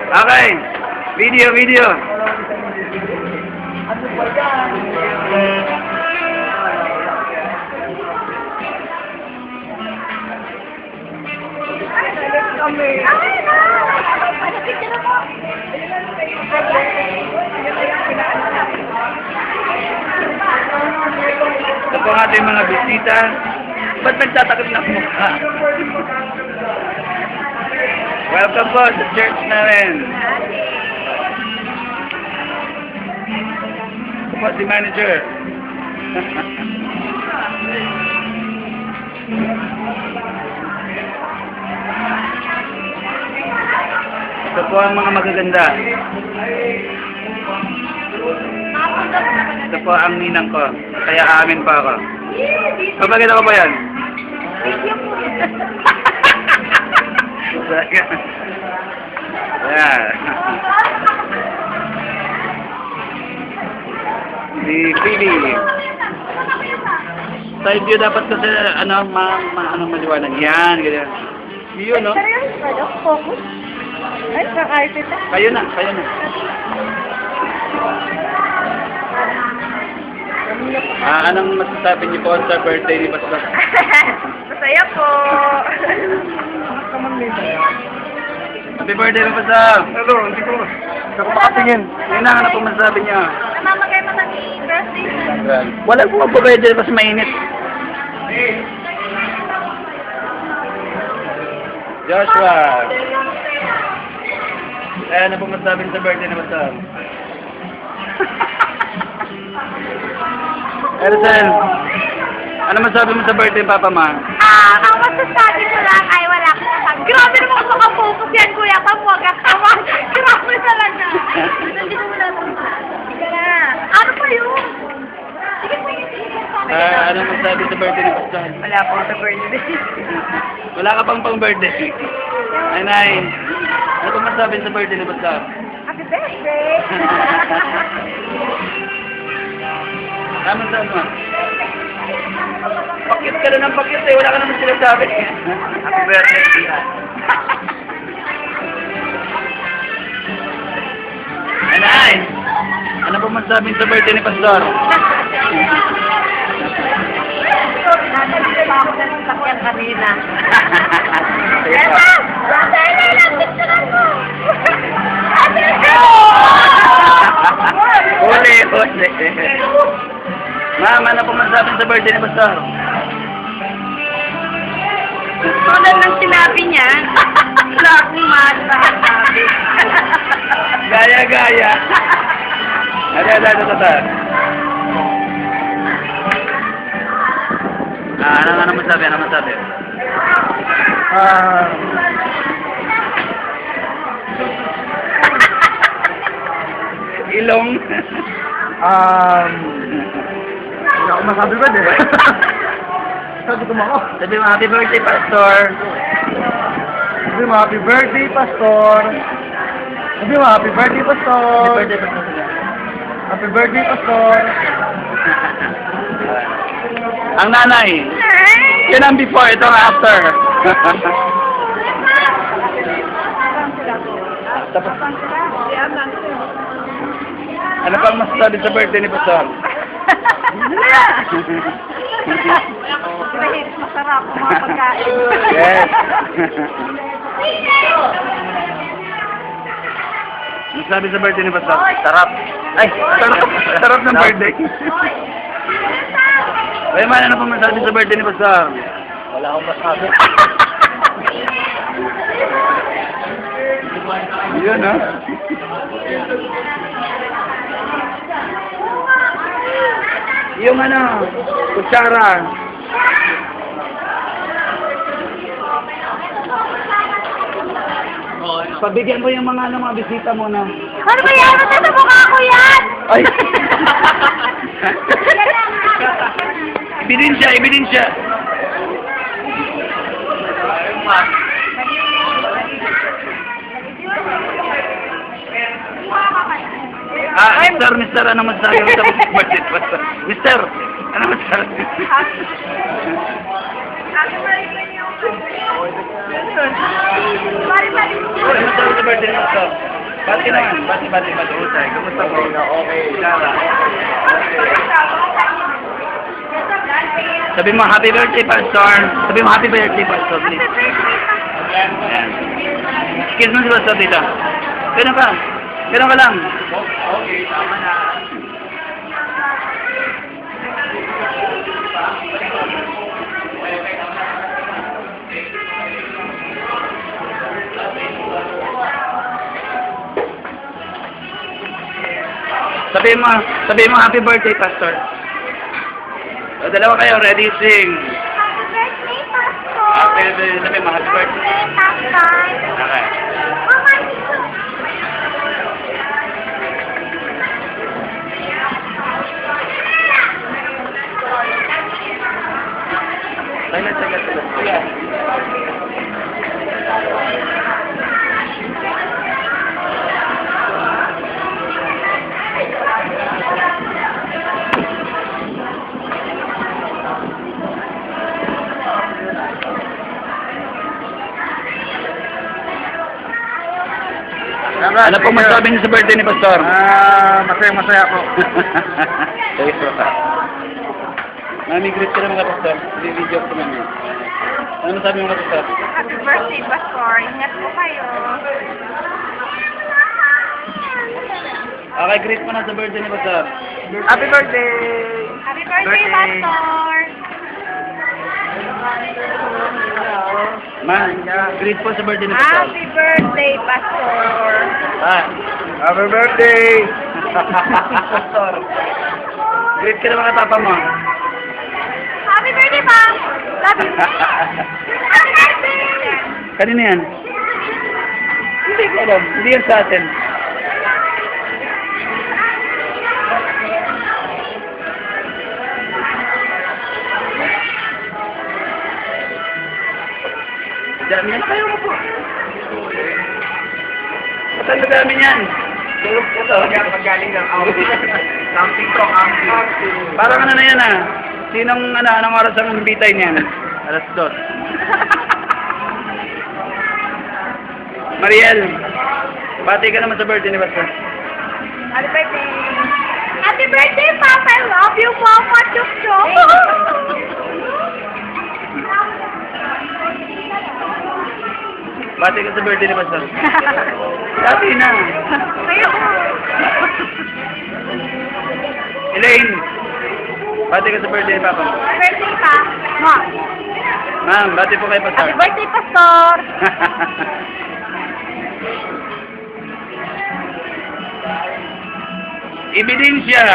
Okay. Video, video. Ano ba yan? Kami. Ito po ang ating mga bisita. Ba't nagtatakot ng mukha? Welcome po sa church namin. Ito po si manager. Ito po ang mga magaganda. Ito po ang ninang ko. Kaya amin pa ako. Papaganda ko po yan. Ayan. Si Phoebe. Side view dapat kasi ano, maliwanag. Yan, ganyan. Yun, no? Focus. Ay, kakaipit na. Kayo na, kayo na. Anong masasabi niyo po sa birthday ni Pastor? Masaya po. Happy birthday mo, Pastor! Hello, hindi ko makatingin. Yun na, ano po masasabi niyo? Namamagay mo ng birthday. Wala po ang birthday, mas mainit. Joshua! Ano po masasabi niyo sa birthday ni Pastor? Elsen, ano masabi mo sa birthday Papa Ma? Ang masasabi ko lang ay wala ko sasabi. Grabe naman ako makapokus yan, kuya. Kamuwag at tawag. Grabe talaga. Hindi ko wala lang. Sige na. Ano pa yun? Sige po yun. Ano masabi sa birthday ni Pastor? Wala po sa birthday. Wala ka pang birthday. Ay, Nay. Ano po masabi sa birthday ni Pastor? Happy birthday. Ano saan mo? Pakit ka na ng pakit eh. Wala ka naman sinasabi. Happy birthday. Anay! Ano po masasabi sa birthday ni Pastor? Nandito ba ako ng sakyan kanina? Sige po. Huli, huli. Ma'am, ano po masasabi sa birthday ni Pastor? Tulad ng sinabi niya, wala akong masasabi. Gaya-gaya. Ada. Ano masabi? Ano masabi? Ilong. Hindi ako masabi ba din? Sabi ko ako. Sabi mo, happy birthday, Pastor. Sabi mo, happy birthday, Pastor. Sabi mo, happy birthday, Pastor. Happy birthday, Pastor. Happy birthday, Pastor. Ang nanay. Yun ang before, ito ang after. Tapos, ano pang masasabi sa birthday ni Pastor? Masarap ang mga pagkain. Yes. Masasabi sa birthday ni Pastor? Sarap. Ay, sarap. Sarap ng birthday. Ay, man, ano pang masasabi sa birthday ni Pastor? Wala akong masabi. Yun, ha? Yung ano, kutsara. Pabigyan ko yung mga bisita mo na. Ano ba yan? Ano sa mukha ko yan? Ay! Ebidensya. Mister, ano masasabi mo sa birthday? Mister, ano masasabi? Ano masasabi sa birthday mo? Bati naman. Bati. Usay. Kumusta po? Okay. Sara. Sabi mo, happy birthday, Pastor. Sabi mo, happy birthday, Pastor, please. Ayan. Kiss mo si Pastor dito. Ganun ka. Ganun ka lang. Okay, tama na. Sabi mo, happy birthday, Pastor. O, dalawa kayo, ready, sing. Happy birthday, Pastor! Sabi mo, happy birthday. Pastor! Okay. Mama, Saglit. Yeah. Ano pong masabi niyo sa birthday ni Pastor? Masaya po. Sige po ka. Mami, greet ka naman ka, Pastor. Video ko namin. Ano masabi mo ka, Pastor? Happy birthday, Pastor. Ingat po kayo. Okay, greet mo na sa birthday ni Pastor. Happy birthday! Happy birthday, Pastor! Ma, greet po sa birthday ni Pastor. Happy birthday, Pastor! Ah. Happy birthday! Pastor. Greet ka naman ka, Papa mo. Happy birthday, Pa! Love you! Happy birthday! Kanina yan? Hindi ko alam. Hindi yan sa atin. Dami yan. Kayo mo po. Saan na dami yan? Ito. Magaling ng camping to, camping. Parang ano na yan ah. Anong oras ang bitay niyan? Alas 2. Mariel, bati ka naman sa birthday ni Pastor. Happy birthday! Happy birthday, Papa! I love you, Papa! Chuk chuk! Bati ka sa birthday ni Pastor. Dati na. Ayun! Elaine, bati ka sa birthday ni Papa. Happy birthday, Pa! Ma! Ma'am, bati po kay Pastor. Happy birthday, Pastor! Ebidensya!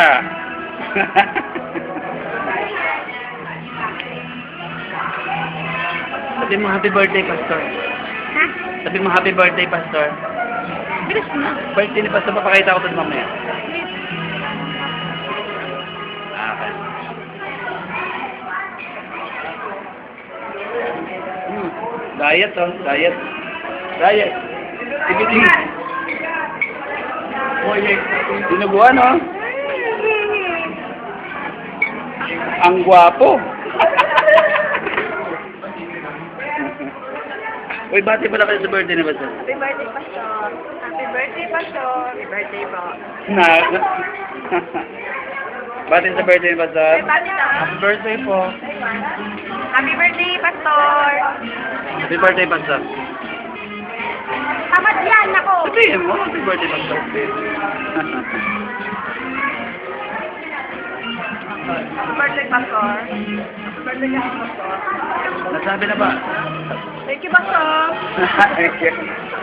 Sabi mo happy birthday, Pastor. Ha? Sabi mo happy birthday, Pastor. Bilis na. Birthday ni Pastor, papakita ko doon mamaya. Okay. Diet, oh. Diet. Ebidensya. Dinuguan, oh. Ang gwapo. Uy, bati pala kayo sa birthday ni Pastor. Happy birthday, Pastor! Happy birthday, Pastor! Happy birthday, po! Na. Bati sa birthday ni Pastor. Happy Happy birthday po. Happy birthday, Pastor! Happy birthday, Pastor. Tamad yan, ako! Sabihin mo, happy birthday, Pastor. Happy birthday, Pastor! Happy birthday, Pastor! Nasabi na ba? Thank you, Pastor!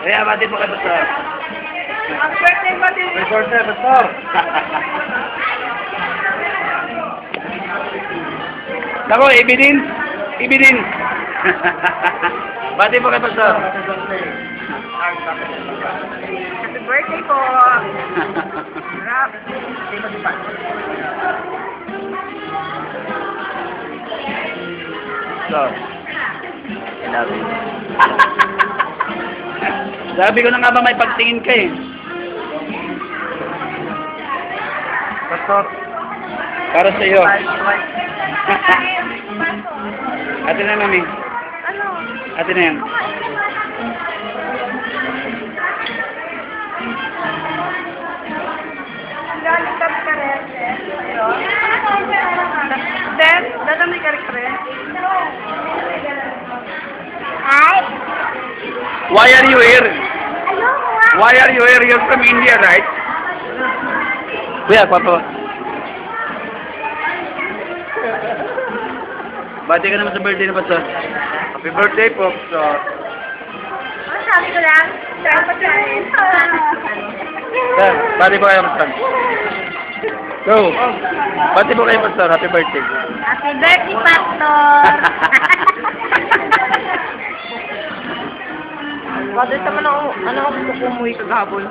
Kaya, bati po kay Pastor. Happy birthday, buddy! Happy birthday, Pastor! Nako, Ibidin. Bati po kay Pastor. Happy birthday po! Rap! So, I love you. Sabi ko na nga ba may pagtingin ka eh. Pastor! Para sa iyo. Ate na, mami. Ano? Ate na yan. then, dadami ka rin. Ay, Why are you here? ayoko nga. Why are you here? You're from India, right? Kuya, papa. Bati ka naman sa birthday na Pastor. Happy birthday po, Pastor. Ang sabi ko lang, try pa try. Sir, bati po kayo, Pastor. Go. Bati po kayo, Pastor. Happy birthday. Happy birthday, Pastor! Bakit naman ako gusto umuwi kagahapon?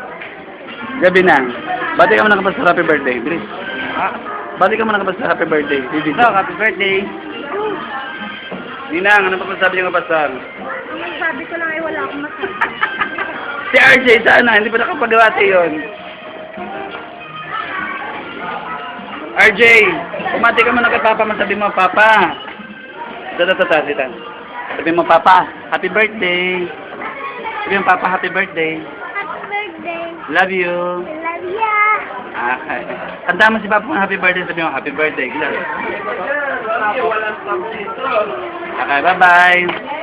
Gabi na. Bati ka muna ka, Pastor. Happy birthday. Bilis. Bati ka muna ka, Pastor. Happy birthday. Happy birthday. Ninang, ano pa masabi niyo ka, Pastor? Ang sabi ko lang ay wala akong masabi. Si RJ, sana. Hindi pa nakapagawati yun. RJ, pumati ka muna kay Papa. Masabi mo, Papa. Tata. Sabi mo, Papa, happy birthday. Sabi mo, Papa, happy birthday. Happy birthday. Love you. Love ya. Okay. Tanda mo si Papa ng happy birthday. Sabi mo, happy birthday. Okay, bye-bye.